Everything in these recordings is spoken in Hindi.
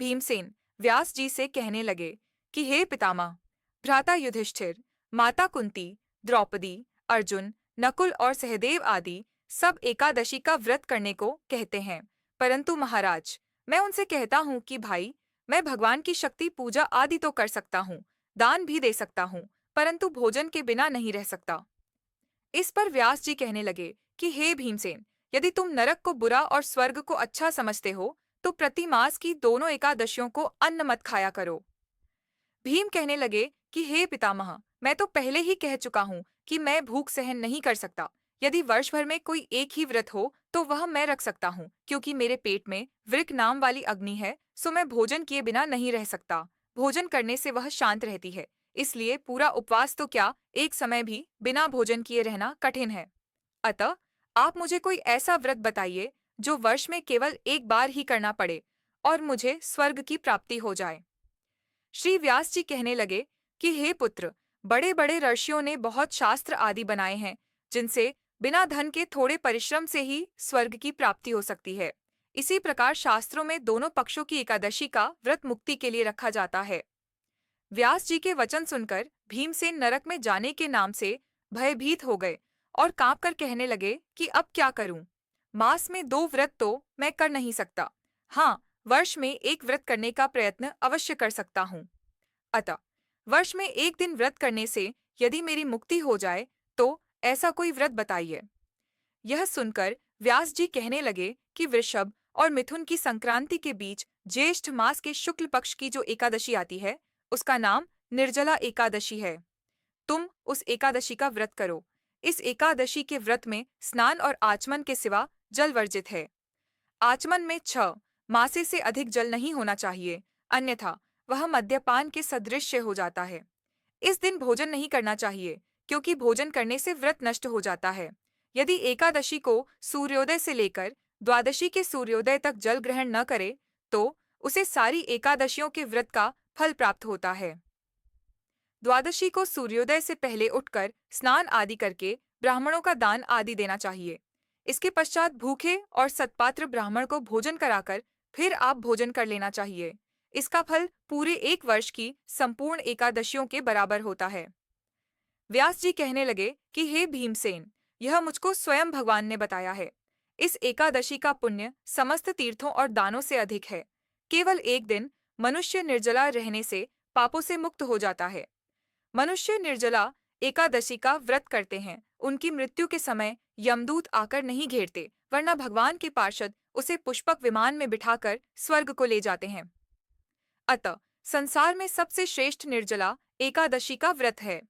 भीमसेन व्यास जी से कहने लगे कि हे पितामह, भ्राता युधिष्ठिर, माता कुंती, द्रौपदी, अर्जुन, नकुल और सहदेव आदि सब एकादशी का व्रत करने को कहते हैं, परंतु महाराज, मैं उनसे कहता हूँ कि भाई, मैं भगवान की शक्ति पूजा आदि तो कर सकता हूँ, दान भी दे सकता हूँ, परंतु भोजन के बिना नहीं रह सकता। इस पर व्यास जी कहने लगे कि हे भीमसेन, यदि तुम नरक को बुरा और स्वर्ग को अच्छा समझते हो, तो प्रति मास की दोनों एकादशियों को अन्न मत खाया करो। भीम कहने लगे कि हे पितामह, मैं तो पहले ही कह चुका हूँ कि मैं भूख सहन नहीं कर सकता। यदि वर्ष भर में कोई एक ही व्रत हो तो वह मैं रख सकता हूँ, क्योंकि मेरे पेट में वृक नाम वाली अग्नि है, सो मैं भोजन किए बिना नहीं रह सकता। भोजन करने से वह शांत रहती है, इसलिए पूरा उपवास तो क्या, एक समय भी बिना भोजन किए रहना कठिन है। अतः आप मुझे कोई ऐसा व्रत बताइए जो वर्ष में केवल एक बार ही करना पड़े और मुझे स्वर्ग की प्राप्ति हो जाए। श्री व्यास जी कहने लगे कि हे पुत्र, बड़े बड़े ऋषियों ने बहुत शास्त्र आदि बनाए हैं, जिनसे बिना धन के थोड़े परिश्रम से ही स्वर्ग की प्राप्ति हो सकती है। इसी प्रकार शास्त्रों में दोनों पक्षों की एकादशी का व्रत मुक्ति के लिए रखा जाता है। व्यास जी के वचन सुनकर भीमसेन नरक में जाने के नाम से भयभीत हो गए और कांपकर कहने लगे कि अब क्या करूं? मास में दो व्रत तो मैं कर नहीं सकता। हाँ, वर्ष में एक व्रत करने का प्रयत्न अवश्य कर सकता हूँ। अतः वर्ष में एक दिन व्रत करने से यदि मेरी मुक्ति हो जाए तो ऐसा कोई व्रत बताइए। यह सुनकर व्यास जी कहने लगे कि वृषभ और मिथुन की संक्रांति के बीच ज्येष्ठ मास के शुक्ल पक्ष की जो एकादशी आती है, उसका नाम निर्जला एकादशी है। तुम उस एकादशी का व्रत करो। इस एकादशी के व्रत में स्नान और आचमन के सिवा जल वर्जित है। आचमन में 6 मासे से अधिक जल नहीं होना चाहिए, अन्यथा वह मद्यपान के सदृश हो जाता है। इस दिन भोजन नहीं करना चाहिए, क्योंकि भोजन करने से व्रत नष्ट हो जाता है। यदि एकादशी को सूर्योदय से लेकर द्वादशी के सूर्योदय तक जल ग्रहण न करे, तो उसे सारी एकादशियों के व्रत का फल प्राप्त होता है। द्वादशी को सूर्योदय से पहले उठकर स्नान आदि करके ब्राह्मणों का दान आदि देना चाहिए। इसके पश्चात भूखे और सत्पात्र ब्राह्मण को भोजन कराकर फिर आप भोजन कर लेना चाहिए। इसका फल पूरे एक वर्ष की संपूर्ण एकादशियों के बराबर होता है। व्यास जी कहने लगे कि हे भीमसेन, यह मुझको स्वयं भगवान ने बताया है। इस एकादशी का पुण्य समस्त तीर्थों और दानों से अधिक है। केवल एक दिन मनुष्य निर्जला रहने से पापों से मुक्त हो जाता है। मनुष्य निर्जला एकादशी का व्रत करते हैं, उनकी मृत्यु के समय यमदूत आकर नहीं घेरते, वरना भगवान के पार्षद उसे पुष्पक विमान में बिठाकर स्वर्ग को ले जाते हैं। अतः संसार में सबसे श्रेष्ठ निर्जला एकादशी का व्रत है,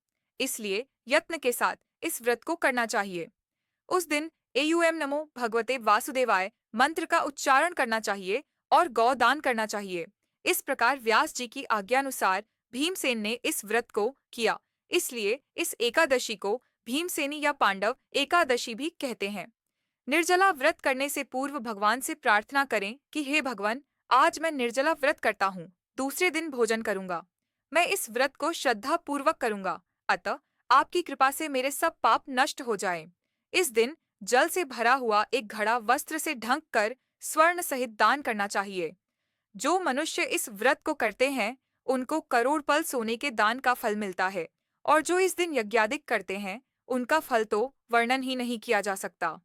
इसलिए यत्न के साथ इस व्रत को करना चाहिए। उस दिन एयुएम नमो भगवते वासुदेवाय मंत्र का उच्चारण करना चाहिए और गौदान करना चाहिए। इस प्रकार व्यास जी की आज्ञानुसार भीमसेन ने इस व्रत को किया, इसलिए इस एकादशी को भीमसेनी या पांडव एकादशी भी कहते हैं। निर्जला व्रत करने से पूर्व भगवान से प्रार्थना करें कि हे भगवान, आज मैं निर्जला व्रत करता हूँ, दूसरे दिन भोजन करूंगा। मैं इस व्रत को श्रद्धा पूर्वक करूंगा, अतः आपकी कृपा से मेरे सब पाप नष्ट हो जाएं। इस दिन जल से भरा हुआ एक घड़ा वस्त्र से ढंक कर स्वर्ण सहित दान करना चाहिए। जो मनुष्य इस व्रत को करते हैं, उनको करोड़ पल सोने के दान का फल मिलता है, और जो इस दिन यज्ञादिक करते हैं, उनका फल तो वर्णन ही नहीं किया जा सकता।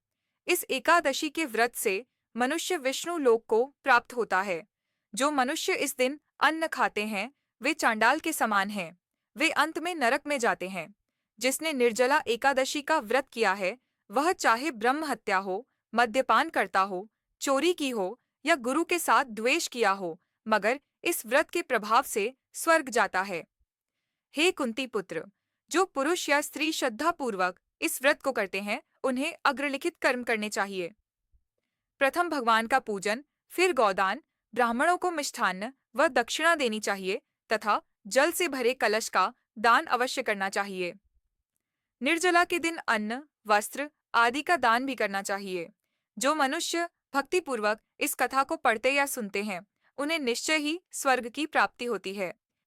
इस एकादशी के व्रत से मनुष्य विष्णु लोक को प्राप्त होता है। जो मनुष्य इस दिन अन्न खाते हैं, वे चांडाल के समान हैं, वे अंत में नरक में जाते हैं। जिसने निर्जला एकादशी का व्रत किया है, वह चाहे ब्रह्म हत्या हो, मद्यपान करता हो, चोरी की हो या गुरु के साथ द्वेष किया हो, मगर इस व्रत के प्रभाव से स्वर्ग जाता है। हे कुंती पुत्र, जो पुरुष या स्त्री श्रद्धापूर्वक इस व्रत को करते हैं, उन्हें अग्रलिखित कर्म करने चाहिए। प्रथम भगवान का पूजन, फिर गौदान, ब्राह्मणों को मिष्ठान्न व दक्षिणा देनी चाहिए तथा जल से भरे कलश का दान अवश्य करना चाहिए। निर्जला के दिन अन्न, वस्त्र आदि का दान भी करना चाहिए। जो मनुष्य भक्तिपूर्वक इस कथा को पढ़ते या सुनते हैं, उन्हें निश्चय ही स्वर्ग की प्राप्ति होती है।